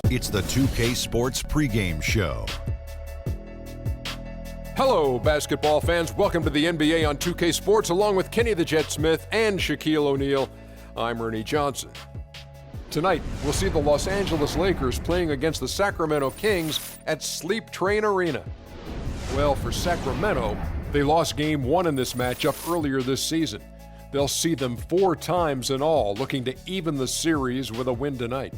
It's the 2K Sports pregame show. Hello, basketball fans. Welcome to the NBA on 2K Sports, along with Kenny the Jet Smith and Shaquille O'Neal. I'm Ernie Johnson. Tonight, we'll see the Los Angeles Lakers playing against the Sacramento Kings at Sleep Train Arena. Well, for Sacramento, they lost Game 1 in this matchup earlier this season. They'll see them 4 times in all, looking to even the series with a win tonight.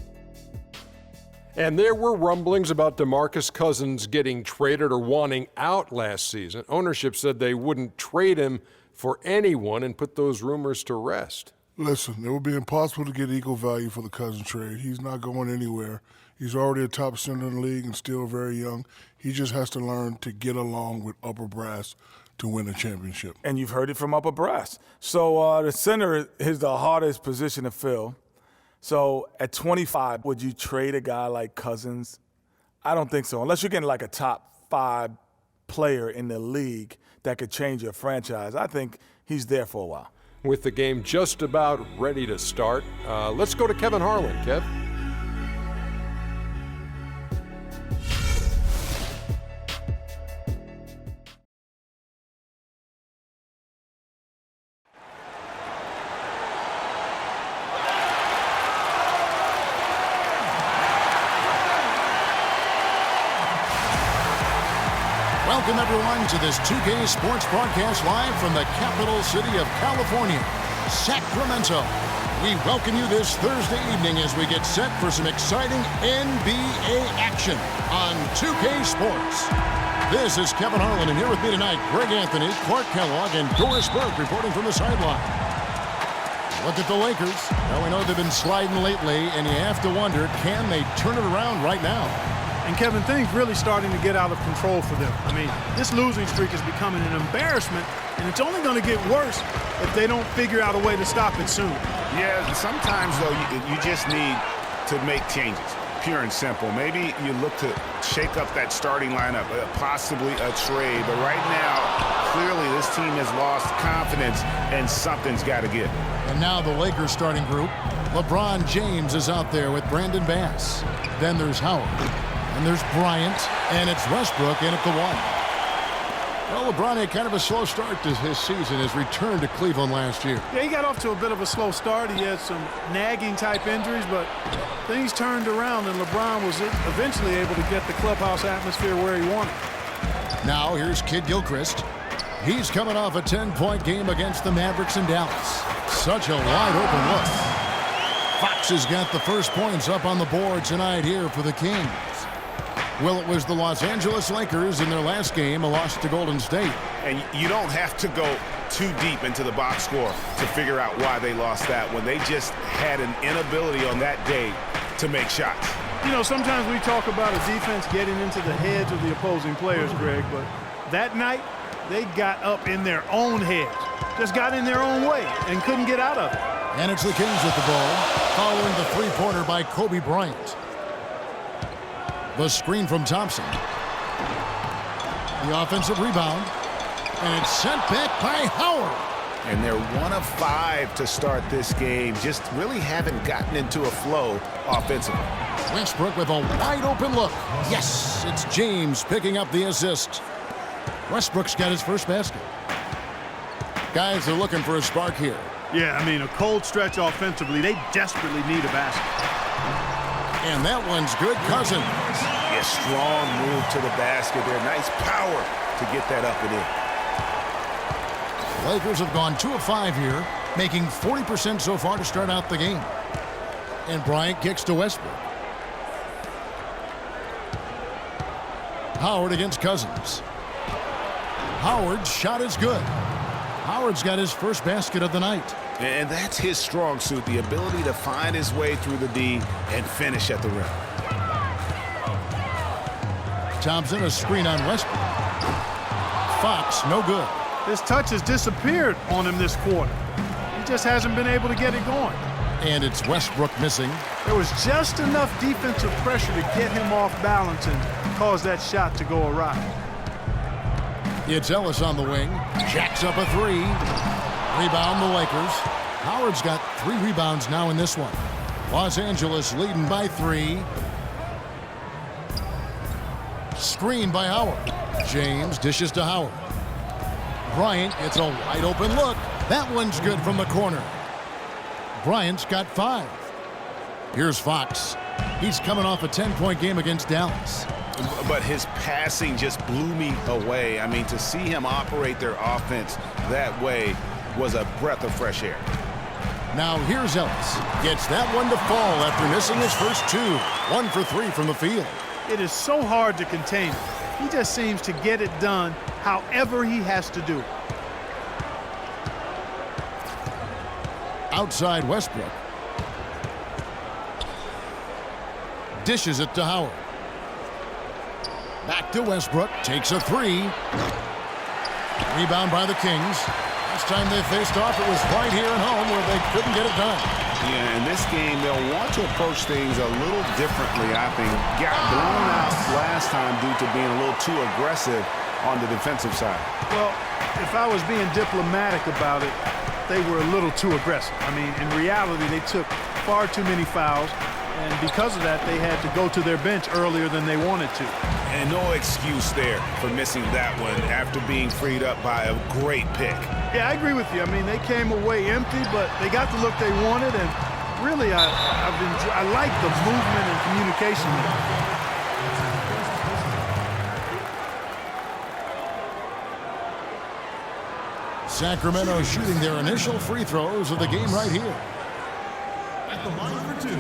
And there were rumblings about DeMarcus Cousins getting traded or wanting out last season. Ownership said they wouldn't trade him for anyone and put those rumors to rest. Listen, it would be impossible to get equal value for the Cousins trade. He's not going anywhere. He's already a top center in the league and still very young. He just has to learn to get along with upper brass to win a championship. And you've heard it from upper brass. So the center is the hardest position to fill. So at 25, would you trade a guy like Cousins? I don't think so, unless you're getting like a top 5 player in the league that could change your franchise. I think he's there for a while. With the game just about ready to start, let's go to Kevin Harlan. Kev? Welcome, everyone, to this 2K Sports broadcast live from the capital city of California, Sacramento. We welcome you this Thursday evening as we get set for some exciting NBA action on 2K Sports. This is Kevin Harlan, and here with me tonight, Greg Anthony, Clark Kellogg, and Doris Burke reporting from the sideline. Look at the Lakers. Now, we know they've been sliding lately, and you have to wonder, can they turn it around right now? And Kevin, things really starting to get out of control for them. I mean, this losing streak is becoming an embarrassment, and it's only going to get worse if they don't figure out a way to stop it soon. Yeah, sometimes, though, you just need to make changes, pure and simple. Maybe you look to shake up that starting lineup, possibly a trade. But right now, clearly this team has lost confidence, and something's got to give. And now the Lakers starting group. LeBron James is out there with Brandon Bass. Then there's Howard. And there's Bryant, and it's Westbrook in at the 1. Well, LeBron had kind of a slow start to his season, his return to Cleveland last year. Yeah, he got off to a bit of a slow start. He had some nagging-type injuries, but things turned around, and LeBron was eventually able to get the clubhouse atmosphere where he wanted. Now here's Kid Gilchrist. He's coming off a 10-point game against the Mavericks in Dallas. Such a wide-open look. Fox has got the first points up on the board tonight here for the Kings. Well, it was the Los Angeles Lakers in their last game, a loss to Golden State. And you don't have to go too deep into the box score to figure out why they lost that, when they just had an inability on that day to make shots. You know, sometimes we talk about a defense getting into the heads of the opposing players, Greg, but that night they got up in their own heads, just got in their own way and couldn't get out of it. And it's the Kings with the ball, following the three-pointer by Kobe Bryant. The screen from Thompson. The offensive rebound. And it's sent back by Howard. And they're 1 of 5 to start this game. Just really haven't gotten into a flow offensively. Westbrook with a wide-open look. Yes, it's James picking up the assist. Westbrook's got his first basket. Guys are looking for a spark here. Yeah, I mean, a cold stretch offensively. They desperately need a basket. And that one's good. Cousins. Yeah, strong move to the basket there. Nice power to get that up and in. Lakers have gone 2 of 5 here, making 40% so far to start out the game. And Bryant kicks to Westbrook. Howard against Cousins. Howard's shot is good. Howard's got his first basket of the night. And that's his strong suit, the ability to find his way through the D and finish at the rim. Thompson, a screen on Westbrook. Fox, no good. His touch has disappeared on him this quarter. He just hasn't been able to get it going. And it's Westbrook missing. There was just enough defensive pressure to get him off balance and cause that shot to go awry. It's Ellis on the wing. Jacks up a 3. Rebound the Lakers. Howard's got 3 rebounds now in this one. Los Angeles leading by 3. Screen by Howard. James dishes to Howard. Bryant gets a wide open look. That one's good from the corner. Bryant's got 5. Here's Fox. He's coming off a 10-point game against Dallas. But his passing just blew me away. I mean, to see him operate their offense that way was a breath of fresh air. Now here's Ellis. Gets that one to fall after missing his first 2. 1 for 3 from the field. It is so hard to contain him. He just seems to get it done however he has to do it. Outside Westbrook. Dishes it to Howard. Back to Westbrook. Takes a 3. Rebound by the Kings. Last time they faced off, it was right here at home where they couldn't get it done. Yeah, in this game, they'll want to approach things a little differently, I think. Got blown out last time due to being a little too aggressive on the defensive side. Well, if I was being diplomatic about it, they were a little too aggressive. I mean, in reality, they took far too many fouls, and because of that, they had to go to their bench earlier than they wanted to. And no excuse there for missing that one after being freed up by a great pick. Yeah, I agree with you. I mean, they came away empty, but they got the look they wanted, and really, I like the movement and communication there. Sacramento shooting their initial free throws of the game right here. At the line for 2.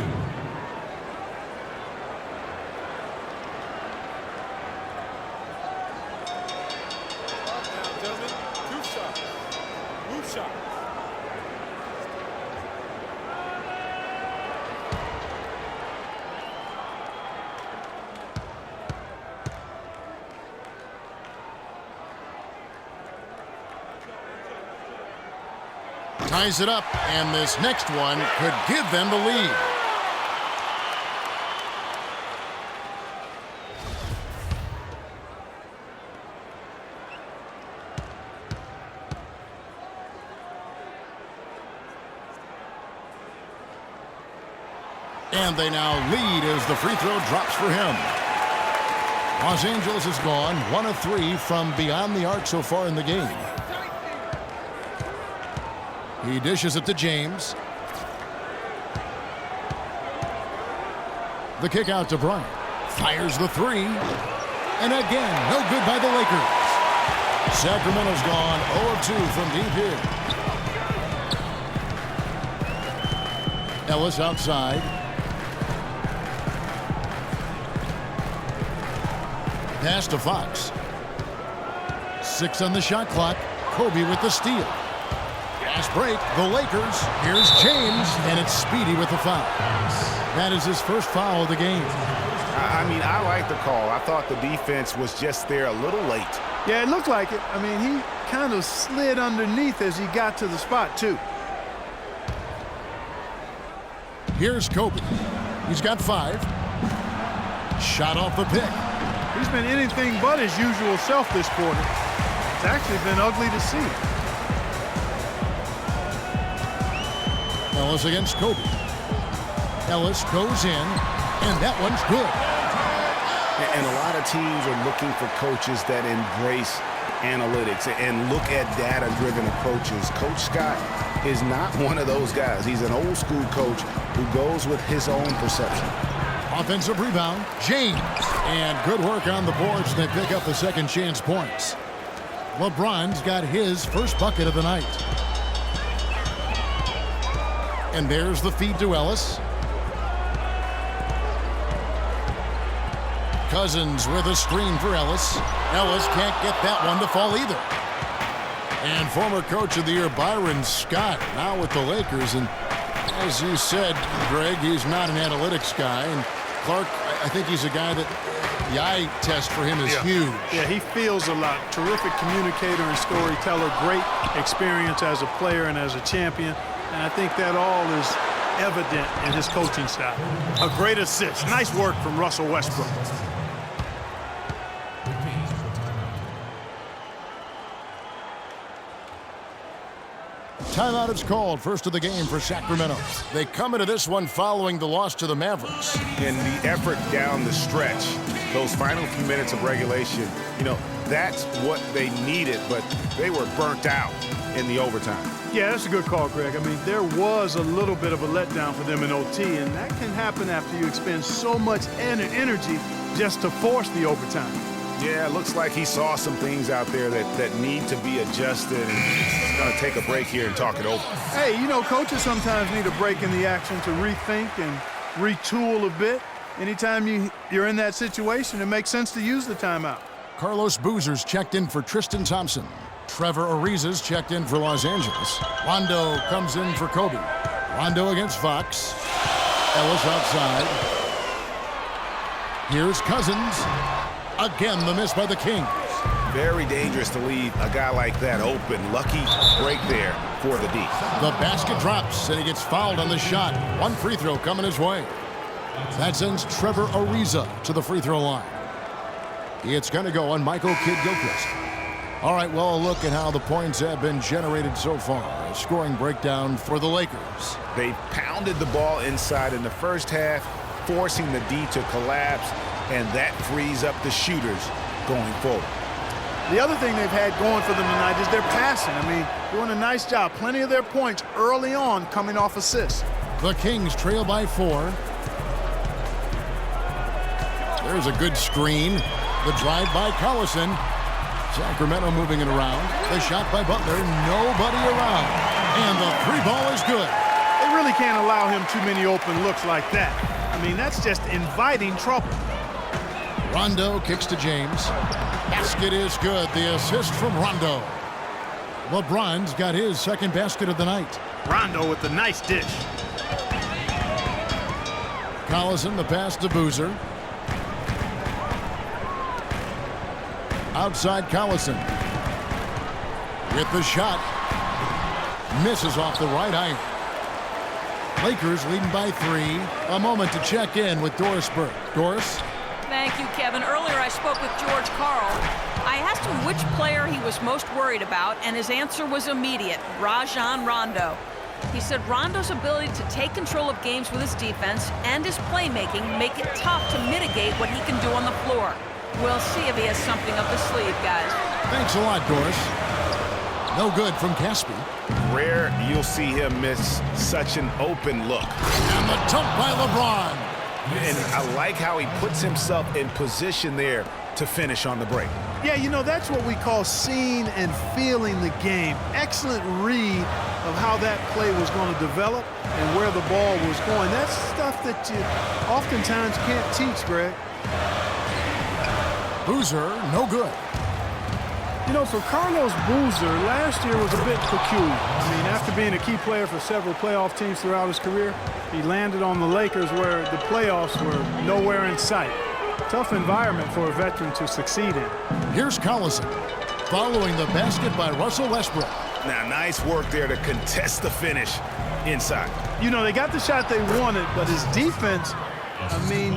Ties it up, and this next one could give them the lead. And they now lead as the free throw drops for him. Los Angeles has gone 1 of 3 from beyond the arc so far in the game. He dishes it to James. The kick out to Bryant. Fires the 3. And again, no good by the Lakers. Sacramento's gone 0 of 2 from deep here. Ellis outside. Pass to Fox. 6 on the shot clock. Kobe with the steal. Fast break, the Lakers. Here's James, and it's Speedy with the foul. That is his first foul of the game. I mean, I like the call. I thought the defense was just there a little late. Yeah, it looked like it. I mean, he kind of slid underneath as he got to the spot, too. Here's Kobe. He's got 5. Shot off the pick. He's been anything but his usual self this quarter. It's actually been ugly to see. Ellis against Kobe. Ellis goes in, and that one's good. And a lot of teams are looking for coaches that embrace analytics and look at data-driven approaches. Coach Scott is not one of those guys. He's an old-school coach who goes with his own perception. Offensive rebound, James. And good work on the boards. They pick up the second chance points. LeBron's got his first bucket of the night. And there's the feed to Ellis. Cousins with a screen for Ellis. Ellis can't get that one to fall either. And former coach of the year, Byron Scott, now with the Lakers. And as you said, Greg, he's not an analytics guy. And Clark, I think he's a guy that the eye test for him is huge. Yeah, he feels a lot. Terrific communicator and storyteller. Great experience as a player and as a champion. And I think that all is evident in his coaching style. A great assist. Nice work from Russell Westbrook. Timeout is called, first of the game for Sacramento. They come into this one following the loss to the Mavericks. And the effort down the stretch those final few minutes of regulation, that's what they needed, but they were burnt out in the overtime. Yeah, that's a good call, Greg. I mean, there was a little bit of a letdown for them in OT, and that can happen after you expend so much energy just to force the overtime. Yeah, it looks like he saw some things out there that need to be adjusted, and he's going to take a break here and talk it over. Hey, coaches sometimes need a break in the action to rethink and retool a bit. Anytime you're in that situation, it makes sense to use the timeout. Carlos Boozer's checked in for Tristan Thompson. Trevor Ariza's checked in for Los Angeles. Rondo comes in for Kobe. Rondo against Fox. Ellis outside. Here's Cousins. Again, the miss by the Kings. Very dangerous to leave a guy like that open. Lucky break there for the D. The basket drops, and he gets fouled on the shot. One free throw coming his way. That sends Trevor Ariza to the free throw line. It's going to go on Michael Kidd-Gilchrist. All right, well, a look at how the points have been generated so far. A scoring breakdown for the Lakers. They pounded the ball inside in the first half, forcing the D to collapse, and that frees up the shooters going forward. The other thing they've had going for them tonight is their passing. I mean, doing a nice job. Plenty of their points early on coming off assists. The Kings trail by 4. There's a good screen. The drive by Collison. Sacramento moving it around. The shot by Butler. Nobody around. And the three ball is good. They really can't allow him too many open looks like that. I mean, that's just inviting trouble. Rondo kicks to James. Basket is good. The assist from Rondo. LeBron's got his second basket of the night. Rondo with the nice dish. Collison, the pass to Boozer. Outside Collison. With the shot. Misses off the right iron. Lakers leading by 3. A moment to check in with Doris Burke. Doris? Thank you, Kevin. Earlier I spoke with George Karl. I asked him which player he was most worried about, and his answer was immediate: Rajon Rondo. He said Rondo's ability to take control of games with his defense and his playmaking make it tough to mitigate what he can do on the floor. We'll see if he has something up his sleeve, guys. Thanks a lot, Doris. No good from Caspi. Rare you'll see him miss such an open look. And the dunk by LeBron. And I like how he puts himself in position there to finish on the break. Yeah, that's what we call seeing and feeling the game. Excellent read of how that play was going to develop and where the ball was going. That's stuff that you oftentimes can't teach, Greg. Boozer, no good. For Carlos Boozer, last year was a bit peculiar. I mean, after being a key player for several playoff teams throughout his career, he landed on the Lakers where the playoffs were nowhere in sight. Tough environment for a veteran to succeed in. Here's Collison, following the basket by Russell Westbrook. Now, nice work there to contest the finish inside. They got the shot they wanted, but his defense,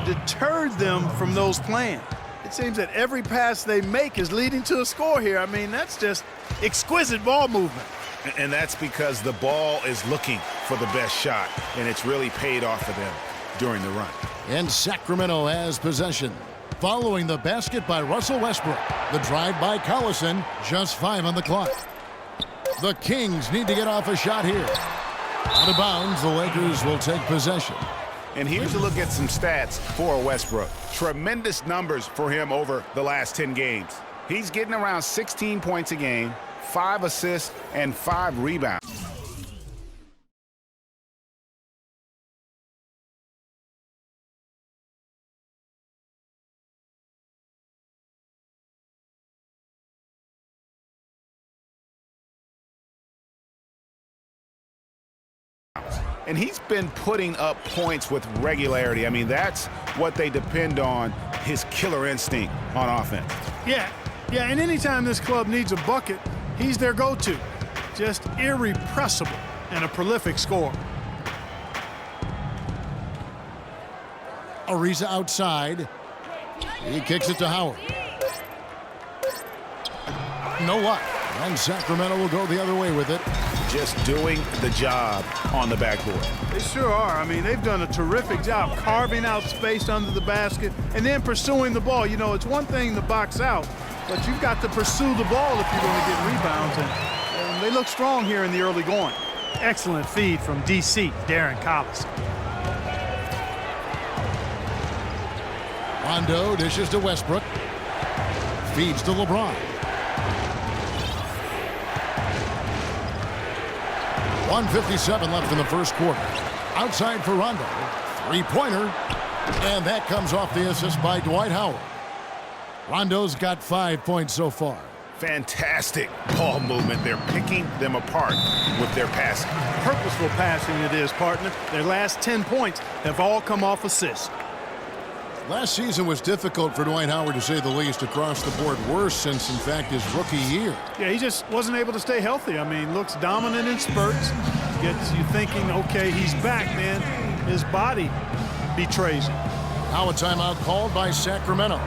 deterred them from those plans. It seems that every pass they make is leading to a score here. I mean, that's just exquisite ball movement. And that's because the ball is looking for the best shot, and it's really paid off for them during the run. And Sacramento has possession. Following the basket by Russell Westbrook. The drive by Collison, just 5 on the clock. The Kings need to get off a shot here. Out of bounds, the Lakers will take possession. And here's a look at some stats for Westbrook. Tremendous numbers for him over the last 10 games. He's getting around 16 points a game, 5 assists, and 5 rebounds. And he's been putting up points with regularity. I mean, that's what they depend on, his killer instinct on offense. Yeah, and anytime this club needs a bucket, he's their go-to. Just irrepressible and a prolific scorer. Ariza outside. He kicks it to Howard. No luck. And Sacramento will go the other way with it. just doing the job on the backboard. They sure are. I mean, they've done a terrific job carving out space under the basket and then pursuing the ball. You know, it's one thing to box out, but you've got to pursue the ball if you're going to get rebounds. And they look strong here in the early going. Excellent feed from DC, Darren Collison. Rondo dishes to Westbrook. Feeds to LeBron. 1:57 left in the first quarter. Outside for Rondo. Three-pointer. And that comes off the assist by Dwight Howard. Rondo's got 5 points so far. Fantastic ball movement. They're picking them apart with their passing. Purposeful passing it is, partner. Their last 10 points have all come off assists. Last season was difficult for Dwight Howard, to say the least, across the board. Worse since, in fact, his rookie year. Yeah, he just wasn't able to stay healthy. I mean, looks dominant in spurts. Gets you thinking, okay, he's back, man. His body betrays him. Now a timeout called by Sacramento.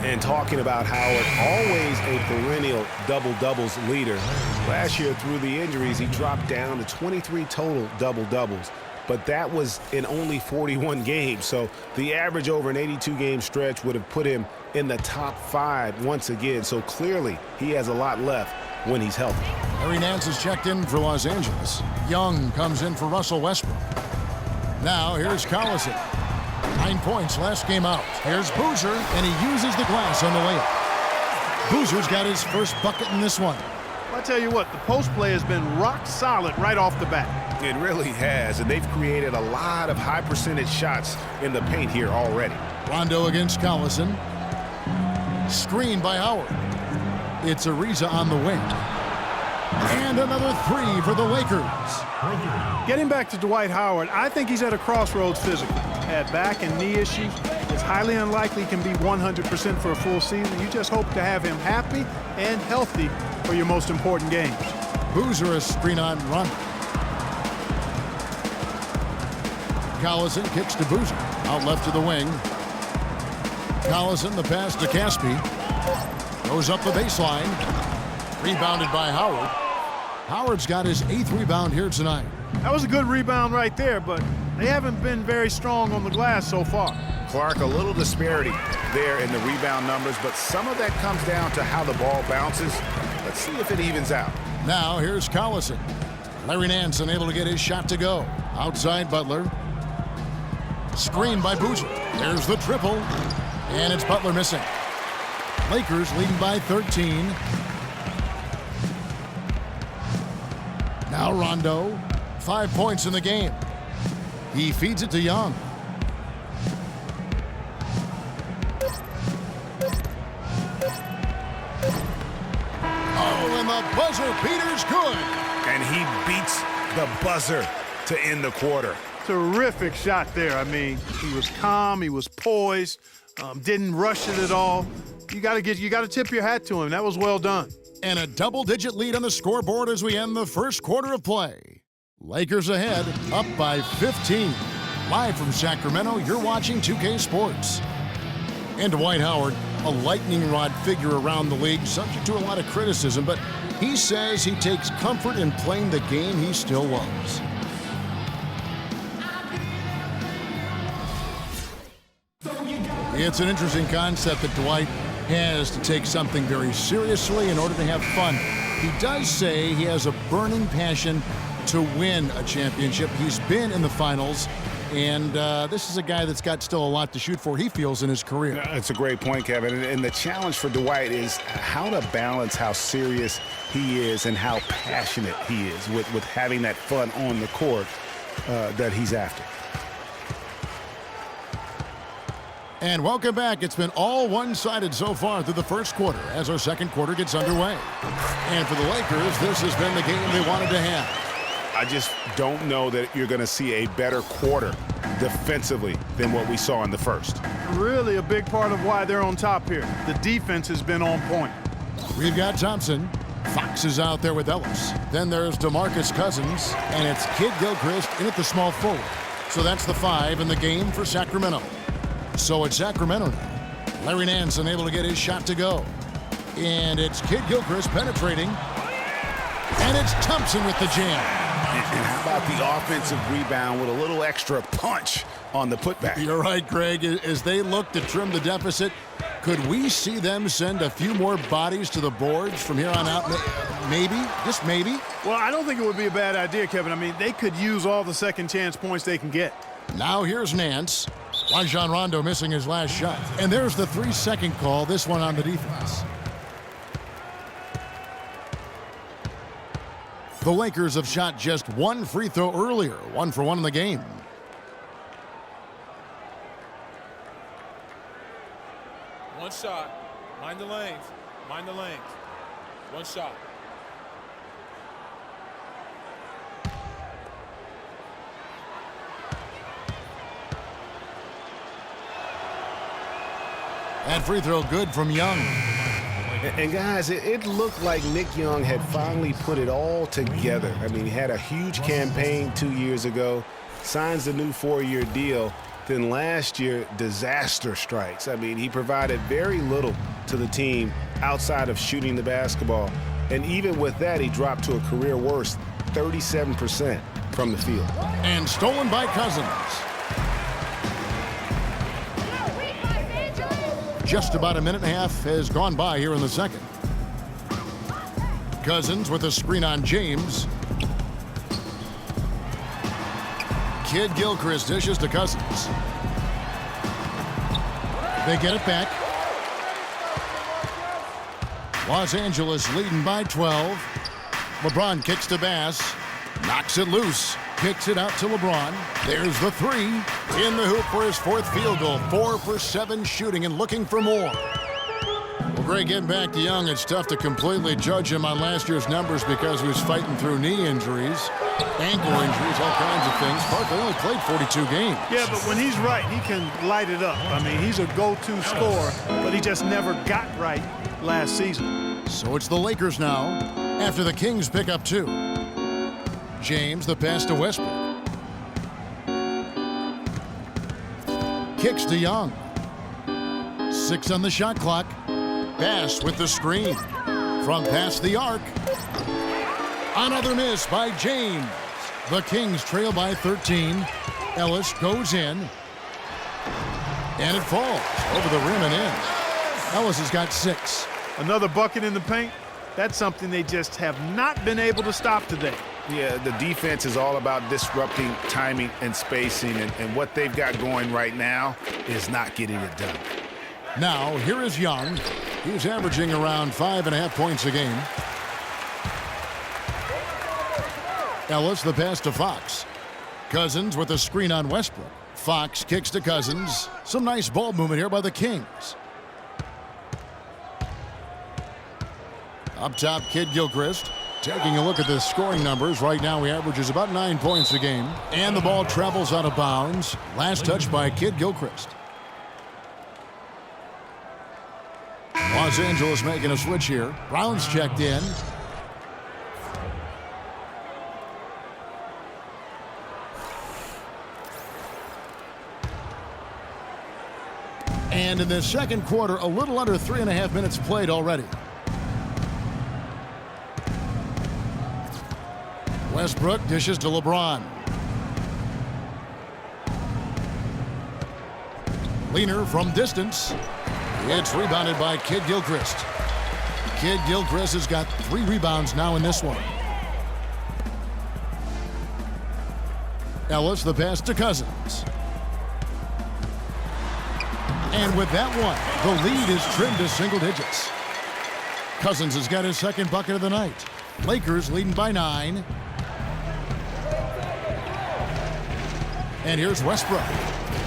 And talking about Howard, always a perennial double-doubles leader. Last year, through the injuries, he dropped down to 23 total double-doubles. But that was in only 41 games. So the average over an 82-game stretch would have put him in the top 5 once again. So clearly, he has a lot left when he's healthy. Larry Nance is checked in for Los Angeles. Young comes in for Russell Westbrook. Now here's Collison. 9 points last game out. Here's Boozer, and he uses the glass on the layup. Boozer's got his first bucket in this one. I tell you what, the post play has been rock solid right off the bat. It really has, and they've created a lot of high percentage shots in the paint here already. Rondo against Collison. Screen by Howard. It's Ariza on the wing. And another 3 for the Lakers. Getting back to Dwight Howard, I think he's at a crossroads physically. Had back and knee issues. It's highly unlikely he can be 100% for a full season. You just hope to have him happy and healthy for your most important games. Boozer a screen on Rondo. Collison kicks to Boozer. Out left to the wing. Collison, the pass to Caspi. Goes up the baseline. Rebounded by Howard. Howard's got his 8th rebound here tonight. That was a good rebound right there, but they haven't been very strong on the glass so far. Clark, a little disparity there in the rebound numbers, but some of that comes down to how the ball bounces. Let's see if it evens out. Now here's Collison. Larry Nance unable to get his shot to go. Outside Butler. Screen by Boozer. There's the triple. And it's Butler missing. Lakers leading by 13. Now Rondo. 5 points in the game. He feeds it to Young. Oh, and the buzzer beater's good. And he beats the buzzer to end the quarter. Terrific shot there. I mean, he was calm, he was poised, didn't rush it at all. You got to tip your hat to him. That was well done. And a double-digit lead on the scoreboard as we end the first quarter of play. Lakers ahead, up by 15. Live from Sacramento, you're watching 2K Sports. And Dwight Howard, a lightning rod figure around the league, subject to a lot of criticism, but he says he takes comfort in playing the game he still loves. It's an interesting concept that Dwight has to take something very seriously in order to have fun. He does say he has a burning passion to win a championship. He's been in the finals, and this is a guy that's got still a lot to shoot for, he feels, in his career. That's a great point, Kevin. And the challenge for Dwight is how to balance how serious he is and how passionate he is with having that fun on the court that he's after. And welcome back. It's been all one-sided so far through the first quarter as our second quarter gets underway. And for the Lakers, this has been the game they wanted to have. I just don't know that you're going to see a better quarter defensively than what we saw in the first. Really a big part of why they're on top here. The defense has been on point. We've got Thompson. Fox is out there with Ellis. Then there's DeMarcus Cousins, and it's Kid Gilchrist in at the small forward. So that's the 5 in the game for Sacramento. So it's Sacramento now. Larry Nance unable to get his shot to go. And it's Kid Gilchrist penetrating. And it's Thompson with the jam. And how about the offensive rebound with a little extra punch on the putback? You're right, Greg. As they look to trim the deficit, could we see them send a few more bodies to the boards from here on out? Maybe, just maybe. Well, I don't think it would be a bad idea, Kevin. I mean, they could use all the second chance points they can get. Now here's Nance. Rajon Rondo missing his last shot. And there's the 3-second call, this one on the defense. The Lakers have shot just one free throw earlier, 1 for 1 in the game. One shot. Mind the lanes. Mind the lanes. One shot. And free throw good from Young. And guys, it looked like Nick Young had finally put it all together. I mean, he had a huge campaign 2 years ago, signs a new 4-year deal. Then last year, disaster strikes. I mean, he provided very little to the team outside of shooting the basketball. And even with that, he dropped to a career worst, 37% from the field. And stolen by Cousins. Just about a minute and a half has gone by here in the second. Cousins with a screen on James. Kid Gilchrist dishes to Cousins. They get it back. Los Angeles leading by 12. LeBron kicks to Bass. Knocks it loose. Kicks it out to LeBron. There's the 3. In the hoop for his 4th field goal. 4 for 7 shooting and looking for more. Well, Greg, getting back to Young, it's tough to completely judge him on last year's numbers because he was fighting through knee injuries, ankle injuries, all kinds of things. Parker only played 42 games. Yeah, but when he's right, he can light it up. I mean, he's a go-to scorer, but he just never got right last season. So it's the Lakers now after the Kings pick up 2. James, the pass to Westbrook. Kicks to Young. 6 on the shot clock. Bass with the screen. From past the arc. Another miss by James. The Kings trail by 13. Ellis goes in. And it falls over the rim and in. Ellis has got 6. Another bucket in the paint. That's something they just have not been able to stop today. Yeah, the defense is all about disrupting timing and spacing, and what they've got going right now is not getting it done. Now, here is Young. He's averaging around 5.5 points a game. Ellis, the pass to Fox. Cousins with a screen on Westbrook. Fox kicks to Cousins. Some nice ball movement here by the Kings. Up top, Kid Gilchrist. Taking a look at the scoring numbers, right now he averages about 9 points a game. And the ball travels out of bounds. Last touch by Kid Gilchrist. Los Angeles making a switch here. Brown's checked in. And in the second quarter, a little under 3.5 minutes played already. Westbrook dishes to LeBron. Leaner from distance. It's rebounded by Kid Gilchrist. Kid Gilchrist has got 3 rebounds now in this one. Ellis, the pass to Cousins. And with that one, the lead is trimmed to single digits. Cousins has got his second bucket of the night. Lakers leading by 9. And here's Westbrook.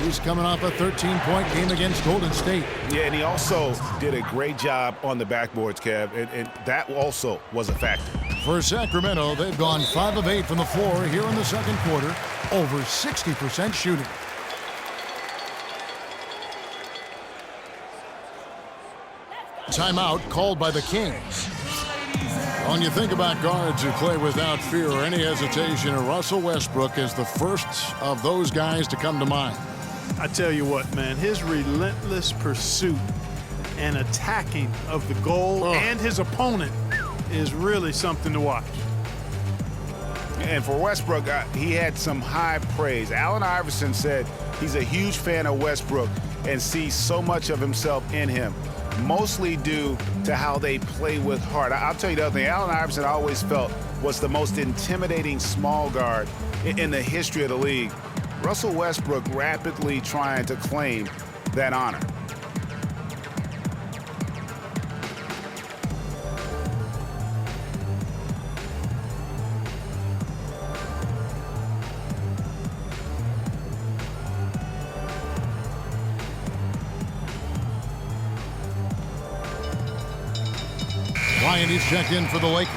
He's coming off a 13-point game against Golden State. Yeah, and he also did a great job on the backboards, Kev, and that also was a factor. For Sacramento, they've gone 5 of 8 from the floor here in the second quarter, over 60% shooting. Timeout called by the Kings. When you think about guards who play without fear or any hesitation, Russell Westbrook is the first of those guys to come to mind. I tell you what, man, his relentless pursuit and attacking of the goal and his opponent is really something to watch. And for Westbrook, he had some high praise. Allen Iverson said he's a huge fan of Westbrook and sees so much of himself in him, mostly due to how they play with heart. I'll tell you the other thing, Allen Iverson I always felt was the most intimidating small guard in the history of the league. Russell Westbrook rapidly trying to claim that honor. Bryant is checked in for the Lakers.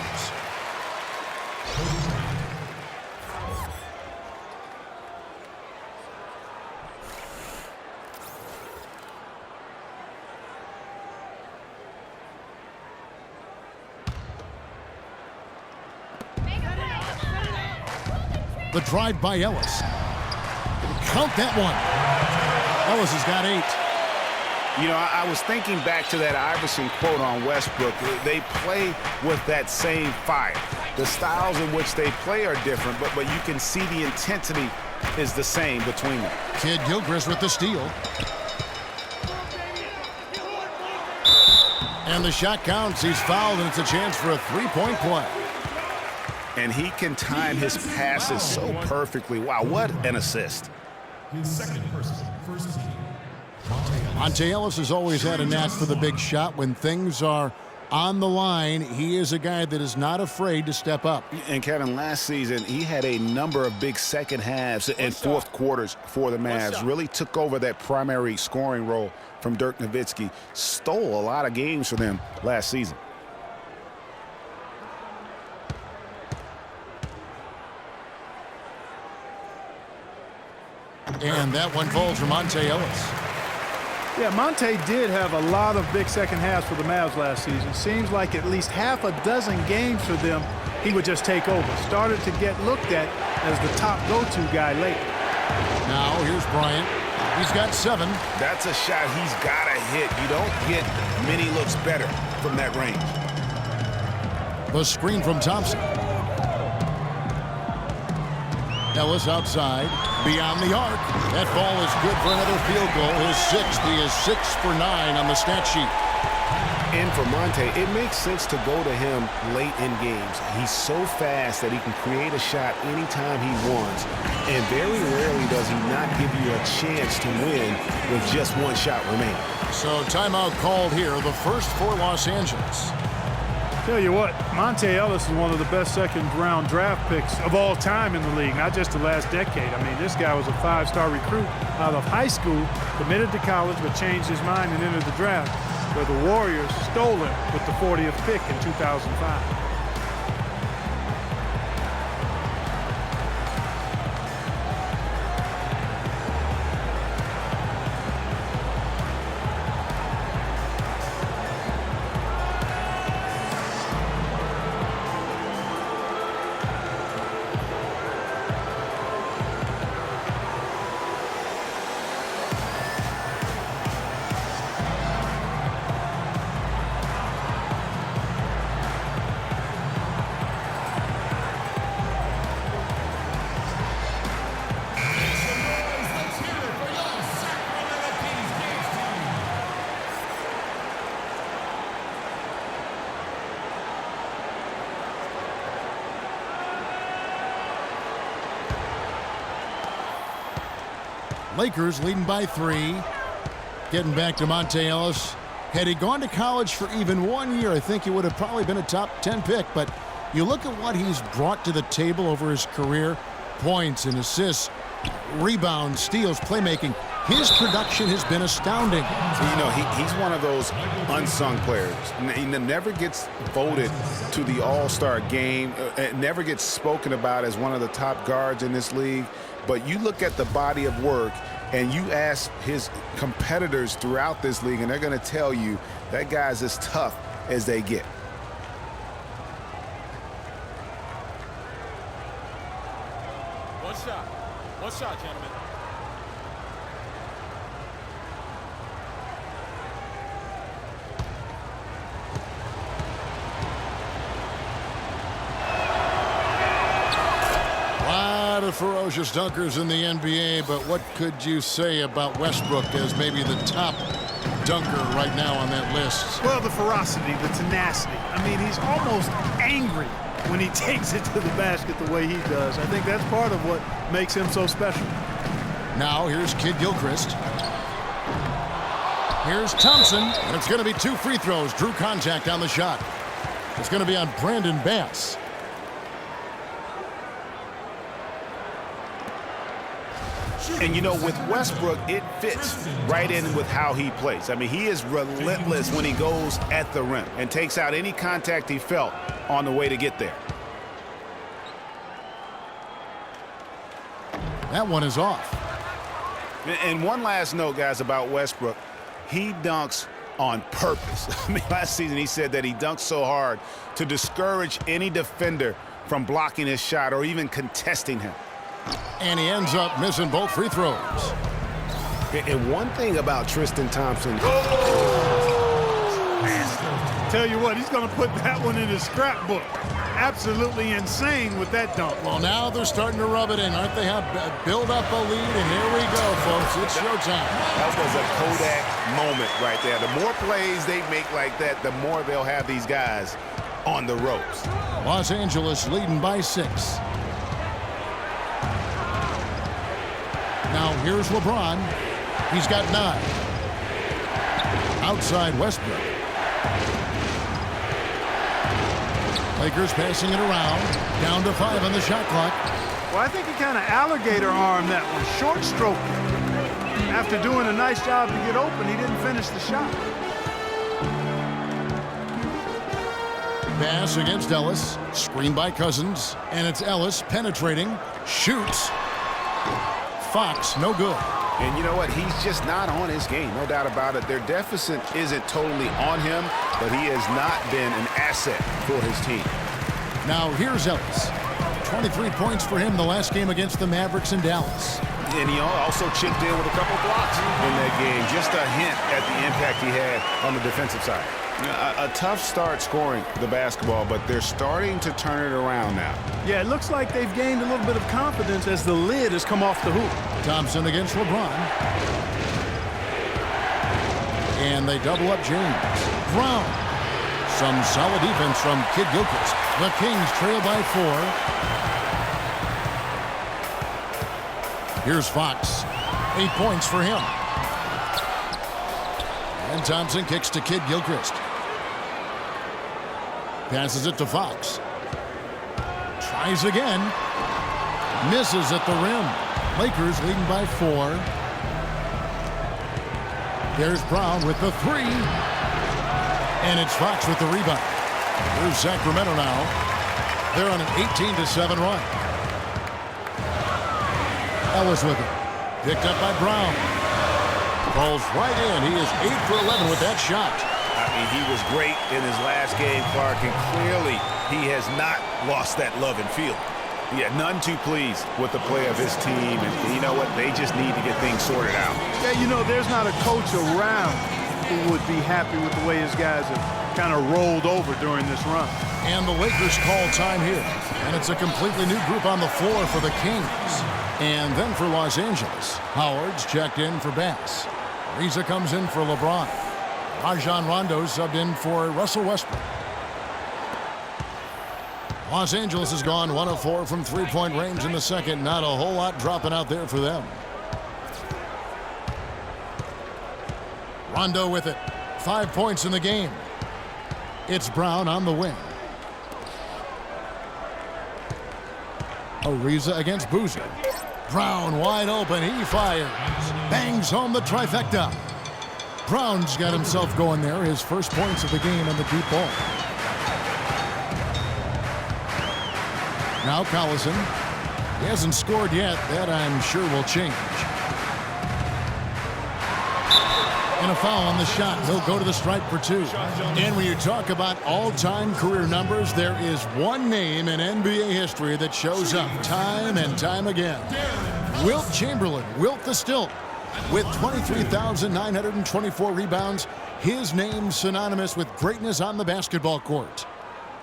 The drive by Ellis. Count that one. Ellis has got 8. You know, I was thinking back to that Iverson quote on Westbrook. They play with that same fire. The styles in which they play are different, but you can see the intensity is the same between them. Kid Gilchrist with the steal. And the shot counts. He's fouled, and it's a chance for a three-point play. And he can time his passes so perfectly. Wow, what an assist. His second person, first team. Monte Ellis has always had a knack for the big shot. When things are on the line, he is a guy that is not afraid to step up. And Kevin, last season, he had a number of big second halves and fourth quarters for the Mavs. Really took over that primary scoring role from Dirk Nowitzki. Stole a lot of games for them last season. And that one falls for Monte Ellis. Yeah, Monte did have a lot of big second halves for the Mavs last season. Seems like at least half a dozen games for them, he would just take over. Started to get looked at as the top go-to guy late. Now here's Bryant. He's got 7. That's a shot he's got to hit. You don't get many looks better from that range. The screen from Thompson. Ellis outside, beyond the arc. That ball is good for another field goal. His 6th. He is 6 for 9 on the stat sheet. And for Monte, it makes sense to go to him late in games. He's so fast that he can create a shot anytime he wants. And very rarely does he not give you a chance to win with just one shot remaining. So timeout called here, the first for Los Angeles. Tell you what, Monte Ellis is one of the best second-round draft picks of all time in the league, not just the last decade. I mean, this guy was a 5-star recruit out of high school, committed to college, but changed his mind and entered the draft, where the Warriors stole him with the 40th pick in 2005. Lakers leading by 3. Getting back to Monte Ellis. Had he gone to college for even 1 year, I think he would have probably been a top 10 pick. But you look at what he's brought to the table over his career. Points and assists, rebounds, steals, playmaking. His production has been astounding. You know, he's one of those unsung players. He never gets voted to the All-Star game. Never gets spoken about as one of the top guards in this league. But you look at the body of work and you ask his competitors throughout this league, and they're going to tell you that guy's as tough as they get. One shot, gentlemen. of ferocious dunkers in the NBA, but what could you say about Westbrook as maybe the top dunker right now on that list? Well, the ferocity, the tenacity. I mean, he's almost angry when he takes it to the basket the way he does. I think that's part of what makes him so special. Now here's Kid Gilchrist. Here's Thompson, and it's going to be 2 free throws. Drew contact on the shot. It's going to be on Brandon Bass. And, you know, with Westbrook, it fits right in with how he plays. I mean, he is relentless when he goes at the rim and takes out any contact he felt on the way to get there. That one is off. And one last note, guys, about Westbrook. He dunks on purpose. I mean, last season he said that he dunks so hard to discourage any defender from blocking his shot or even contesting him. And he ends up missing both free throws. And one thing about Tristan Thompson. Tell you what, he's going to put that one in his scrapbook. Absolutely insane with that dunk. Well, now they're starting to rub it in, aren't they? Build up a lead, and here we go, folks. It's showtime. That was a Kodak moment right there. The more plays they make like that, the more they'll have these guys on the ropes. Los Angeles leading by 6. Now here's LeBron. He's got 9. Outside Westbrook. Lakers passing it around. Down to 5 on the shot clock. Well, I think he kind of alligator armed that one. Short stroke. After doing a nice job to get open, he didn't finish the shot. Pass against Ellis. Screen by Cousins. And it's Ellis penetrating. Shoots. Fox, no good. And you know what? He's just not on his game, no doubt about it. Their deficit isn't totally on him, but he has not been an asset for his team. Now here's Ellis. 23 points for him the last game against the Mavericks in Dallas. And he also chipped in with a couple blocks in that game. Just a hint at the impact he had on the defensive side. A tough start scoring the basketball, but they're starting to turn it around now. Yeah, it looks like they've gained a little bit of confidence as the lid has come off the hoop. Thompson against LeBron. And they double up James. Brown. Some solid defense from Kid Gilchrist. The Kings trail by 4. Here's Fox. 8 points for him. And Thompson kicks to Kid Gilchrist. Passes it to Fox. Tries again. Misses at the rim. Lakers leading by 4. There's Brown with the 3. And it's Fox with the rebound. Here's Sacramento now. They're on an 18-7 run. Ellis with it. Picked up by Brown. Falls right in. He is 8 for 11 with that shot. I mean, he was great in his last game, Clark, and clearly he has not lost that love and feel. Yeah, none too pleased with the play of his team, and you know what? They just need to get things sorted out. Yeah, you know, there's not a coach around who would be happy with the way his guys have kind of rolled over during this run. And the Lakers call time here, and it's a completely new group on the floor for the Kings. And then for Los Angeles, Howard's checked in for Bass. Ariza comes in for LeBron. Rajon Rondo subbed in for Russell Westbrook. Los Angeles has gone 1 of 4 from three-point range in the second. Not a whole lot dropping out there for them. Rondo with it. 5 points in the game. It's Brown on the wing. Ariza against Boozer. Brown wide open. He fires. Bangs home the trifecta. Brown's got himself going there. His first points of the game on the deep ball. Now Collison. He hasn't scored yet. That I'm sure will change. And a foul on the shot. He'll go to the stripe for 2. And when you talk about all-time career numbers, there is one name in NBA history that shows up time and time again. Wilt Chamberlain, Wilt the Stilt, with 23,924 rebounds. His name synonymous with greatness on the basketball court.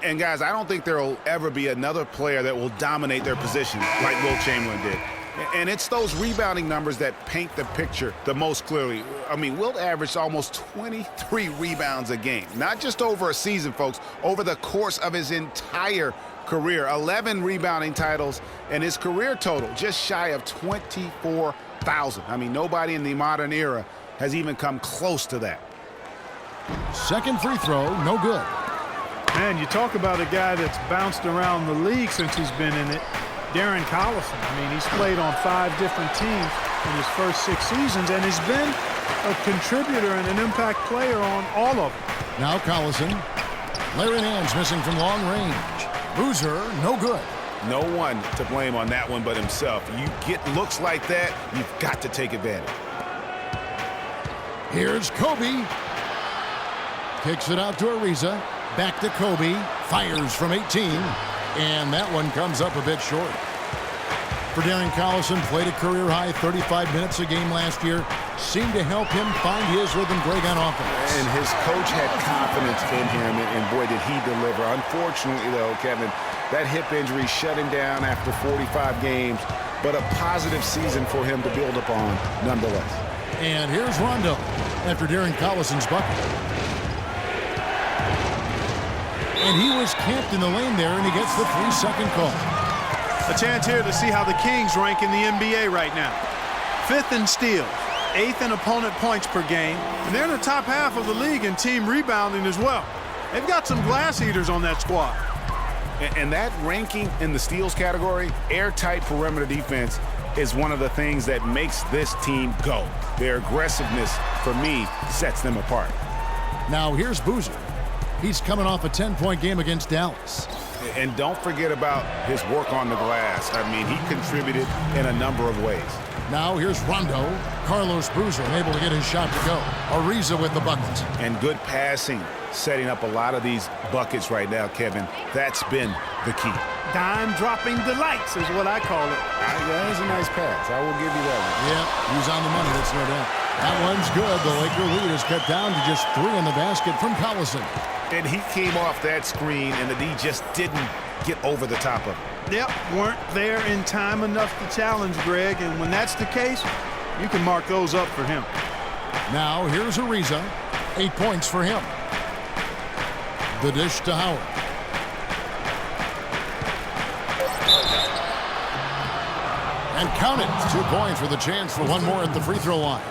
And guys, I don't think there will ever be another player that will dominate their position like Wilt Chamberlain did. And it's those rebounding numbers that paint the picture the most clearly. I mean, Wilt averaged almost 23 rebounds a game. Not just over a season, folks, over the course of his entire career. 11 rebounding titles, and his career total just shy of 24,000. I mean, nobody in the modern era has even come close to that. Second free throw, no good. Man, you talk about a guy that's bounced around the league since he's been in it. Darren Collison. I mean, he's played on 5 different teams in his first 6 seasons, and he's been a contributor and an impact player on all of them. Now Collison. Larry Nance missing from long range. Boozer, no good. No one to blame on that one but himself. You get looks like that, you've got to take advantage. Here's Kobe. Kicks it out to Ariza. Back to Kobe. Fires from 18. And that one comes up a bit short. For Darren Collison, played a career-high 35 minutes a game last year. Seemed to help him find his rhythm, Greg, on offense. And his coach had confidence in him, and boy, did he deliver. Unfortunately, though, Kevin, that hip injury shut him down after 45 games, but a positive season for him to build upon nonetheless. And here's Rondo after Darren Collison's bucket. And he was camped in the lane there, and he gets the 3-second call. A chance here to see how the Kings rank in the NBA right now. 5th in steals, 8th in opponent points per game, and they're in the top half of the league in team rebounding as well. They've got some glass eaters on that squad. And that ranking in the steals category, airtight perimeter defense, is one of the things that makes this team go. Their aggressiveness, for me, sets them apart. Now here's Boozer. He's coming off a 10-point game against Dallas. And don't forget about his work on the glass. I mean, he contributed in a number of ways. Now here's Rondo. Carlos Boozer unable to get his shot to go. Ariza with the bucket. And good passing, setting up a lot of these buckets right now, Kevin. That's been the key. Dime-dropping delights is what I call it. That is a nice pass. I will give you that one. Yeah, he's on the money, that's no doubt. That one's good. The Laker lead is cut down to just 3 in the basket from Collison. And he came off that screen, and the D just didn't get over the top of it. Yep, weren't there in time enough to challenge Greg, and when that's the case, you can mark those up for him. Now here's Ariza. 8 points for him. The dish to Howard. And count it. 2 points with a chance for one more at the free throw line.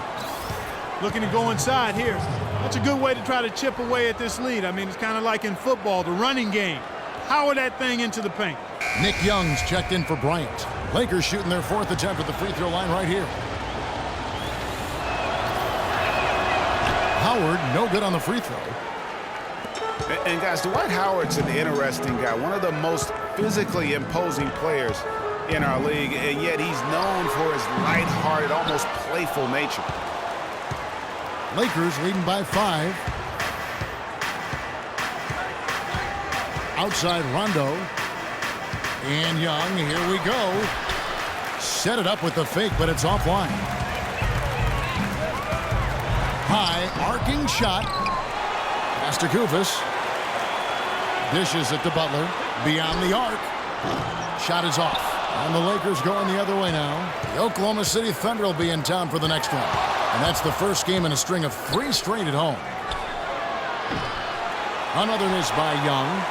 Looking to go inside here. That's a good way to try to chip away at this lead. I mean, it's kind of like in football, the running game. Power that thing into the paint. Nick Young's checked in for Bryant. Lakers shooting their 4th attempt at the free throw line right here. Howard, no good on the free throw. And guys, Dwight Howard's an interesting guy. One of the most physically imposing players in our league, and yet he's known for his lighthearted, almost playful nature. Lakers leading by 5. Outside Rondo. And Young, here we go. Set it up with the fake, but it's offline. High, arcing shot. Pass to Kufis. Dishes it to Butler. Beyond the arc. Shot is off. And the Lakers going the other way now. The Oklahoma City Thunder will be in town for the next one. And that's the first game in a string of 3 straight at home. Another miss by Young.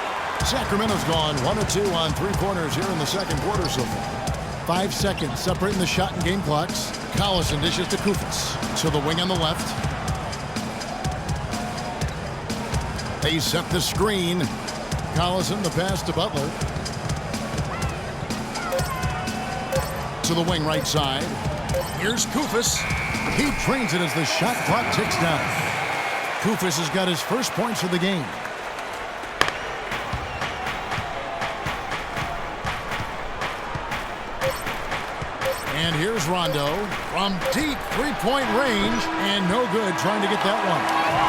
Sacramento's gone 1 of 2 on 3 corners here in the second quarter so far. 5 seconds separating the shot and game clocks. Collison dishes to Kufis. To the wing on the left. They set the screen. Collison, the pass to Butler. To the wing right side. Here's Kufis. He trains it as the shot clock ticks down. Kufis has got his first points of the game. And here's Rondo from deep 3-point range, and no good trying to get that one.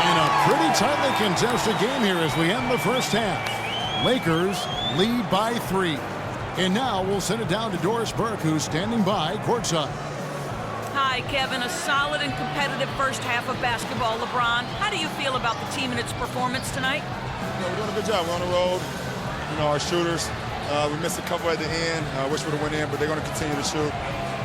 In a pretty tightly contested game here as we end the first half. Lakers lead by 3. And now we'll send it down to Doris Burke, who's standing by courtside. Hi, Kevin. A solid and competitive first half of basketball, LeBron. How do you feel about the team and its performance tonight? We're doing a good job. We're on the road. our shooters. We missed a couple at the end. I wish we would have went in, but they're going to continue to shoot.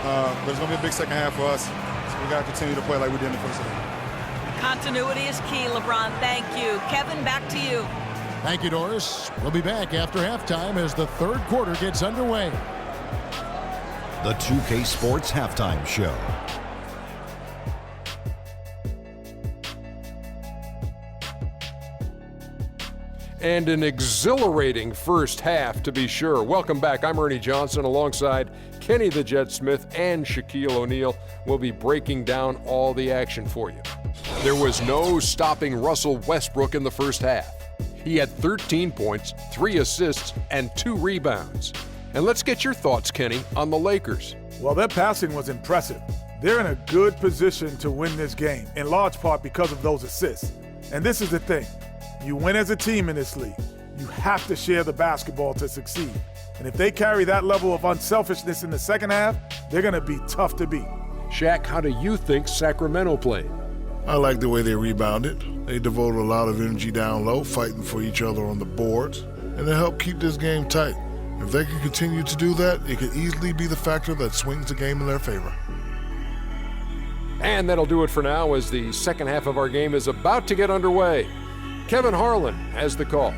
But it's going to be a big second half for us. So we got to continue to play like we did in the first half. Continuity is key, LeBron. Thank you. Kevin, back to you. Thank you, Doris. We'll be back after halftime as the third quarter gets underway. The 2K Sports Halftime Show. And an exhilarating first half, to be sure. Welcome back. I'm Ernie Johnson alongside Kenny the Jet Smith and Shaquille O'Neal. We'll be breaking down all the action for you. There was no stopping Russell Westbrook in the first half. He had 13 points, 3 assists, and 2 rebounds. And let's get your thoughts, Kenny, on the Lakers. Well, their passing was impressive. They're in a good position to win this game, in large part because of those assists. And this is the thing. You win as a team in this league. You have to share the basketball to succeed. And if they carry that level of unselfishness in the second half, they're going to be tough to beat. Shaq, how do you think Sacramento played? I like the way they rebounded. They devoted a lot of energy down low, fighting for each other on the boards, and they helped keep this game tight. If they can continue to do that, it could easily be the factor that swings the game in their favor. And that'll do it for now as the second half of our game is about to get underway. Kevin Harlan has the call.